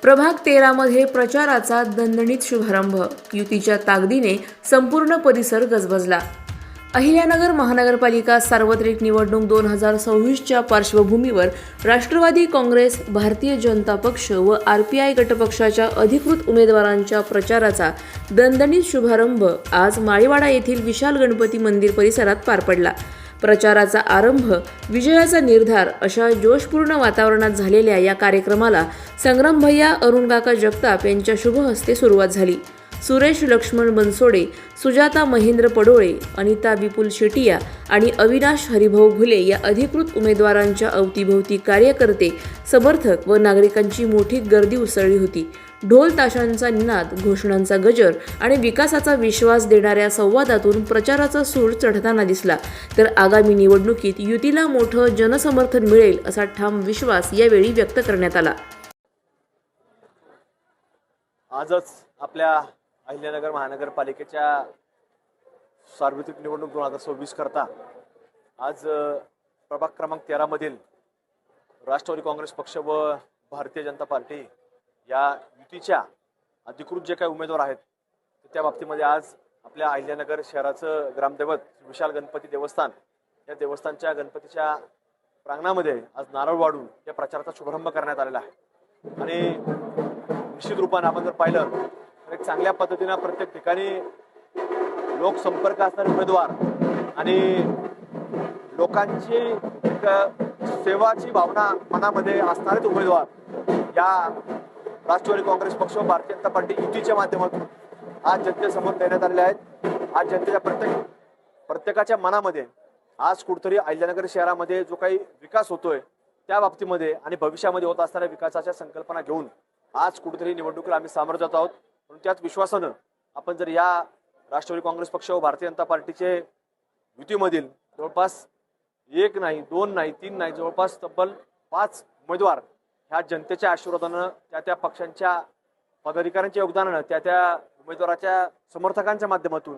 प्रभाग 13 मध्ये प्रचाराचा दणदणीत शुभारंभ. युतीच्या ताकदीने संपूर्ण परिसर गजबजला. अहिल्यानगर महानगरपालिका सार्वत्रिक निवडणूक 2026च्या पार्श्वभूमीवर राष्ट्रवादी काँग्रेस, भारतीय जनता पक्ष व RPI गटपक्षाच्या अधिकृत उमेदवारांच्या प्रचाराचा दणदणीत शुभारंभ आज माळीवाडा येथील विशाल गणपती मंदिर परिसरात पार पडला. प्रचाराचा आरंभ, विजयाचा निर्धार अशा जोशपूर्ण वातावरणात झालेल्या या कार्यक्रमाला संग्राम भैया अरुणकाका जगताप यांच्या शुभ हस्ते सुरुवात झाली. सुरेश लक्ष्मण बनसोडे, सुजाता महेंद्र पडोळे, अनिता विपुल शेटिया आणि अविनाश हरिभाऊ घुले या अधिकृत उमेदवारांच्या अवतीभोवती कार्यकर्ते, समर्थक व नागरिकांची मोठी गर्दी उसळली होती. ढोल ताशांचा निनाद, घोषणांचा गजर आणि विकासाचा विश्वास देणाऱ्या संवादातून प्रचाराचा सूर चढताना दिसला. तर आगामी निवडणुकीत युतीला मोठं जनसमर्थन मिळेल असा ठाम विश्वास यावेळी व्यक्त करण्यात आला. आजच आपल्या अहिल्यानगर महानगरपालिकेच्या सार्वत्रिक निवडणूक 2026 करता आज प्रभाग क्रमांक 13 मधील राष्ट्रवादी काँग्रेस पक्ष व भारतीय जनता पार्टी या युतीच्या अधिकृत जे काही उमेदवार आहेत त्या बाबतीमध्ये आज आपल्या अहिल्यानगर शहराचं ग्रामदैवत विशाल गणपती देवस्थान या देवस्थानच्या गणपतीच्या प्रांगणामध्ये आज नारळ वाढून या प्रचाराचा शुभारंभ करण्यात आलेला आहे. आणि निश्चित रूपाने आपण जर पाहिलं तर एक चांगल्या पद्धतीने प्रत्येक ठिकाणी लोकसंपर्क असणारे उमेदवार आणि लोकांची एक सेवाची भावना मनामध्ये असणारेच उमेदवार या राष्ट्रवादी काँग्रेस पक्ष व भारतीय जनता पार्टी युतीच्या माध्यमातून आज जनतेसमोर देण्यात आलेले आहेत. आज जनतेच्या प्रत्येकाच्या मनामध्ये आज कुठेतरी अहिल्यानगर शहरामध्ये जो काही विकास होतोय त्या बाबतीमध्ये आणि भविष्यामध्ये होत असणाऱ्या विकासाच्या संकल्पना घेऊन आज कुठेतरी निवडणुकीला आम्ही सामोरं जात आहोत. म्हणून त्याच विश्वासानं आपण जर या राष्ट्रवादी काँग्रेस पक्ष व भारतीय जनता पार्टीचे युतीमधील जवळपास 1 नाही, 2 नाही, 3 नाही, जवळपास तब्बल 5 उमेदवार ह्या जनतेच्या आशीर्वादानं, त्या पक्षांच्या पदाधिकाऱ्यांच्या योगदानानं, त्या उमेदवाराच्या समर्थकांच्या माध्यमातून,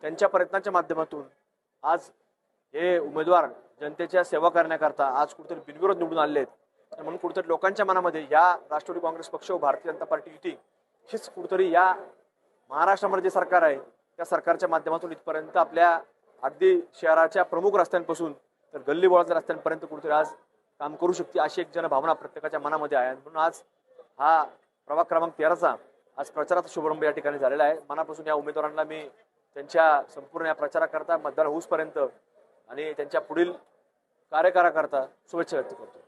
त्यांच्या प्रयत्नांच्या माध्यमातून आज हे उमेदवार जनतेच्या सेवा करण्याकरता आज कुठेतरी बिनविरोध निवडून आले आहेत. म्हणून कुठेतरी लोकांच्या मनामध्ये या राष्ट्रवादी काँग्रेस पक्ष व भारतीय जनता पार्टी युती हीच कुठेतरी या महाराष्ट्रामध्ये जे सरकार आहे त्या सरकारच्या माध्यमातून इथपर्यंत आपल्या अगदी शहराच्या प्रमुख रस्त्यांपासून तर गल्लीबोळाच्या रस्त्यांपर्यंत कुठेतरी आज काम करू शकते अशी एक जनभावना प्रत्येकाच्या मनामध्ये आहे. म्हणून आज हा प्रभाग क्रमांक 13चा आज प्रचाराचा शुभारंभ या ठिकाणी झालेला आहे. मनापासून या उमेदवारांना मी त्यांच्या संपूर्ण या प्रचाराकरता मतदार होऊसपर्यंत आणि त्यांच्या पुढील कार्यकाराकरता शुभेच्छा व्यक्त करतो.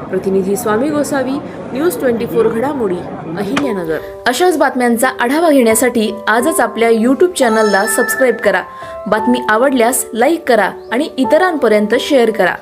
प्रतिनिधी स्वामी गोसावी, न्यूज 24 घडामोडी, अहिल्यानगर. अशाच बातम्यांचा आढावा घेण्यासाठी आजच आपल्या YouTube चॅनलला सबस्क्राईब करा. बातमी आवडल्यास लाईक करा आणि इतरांपर्यंत शेअर करा.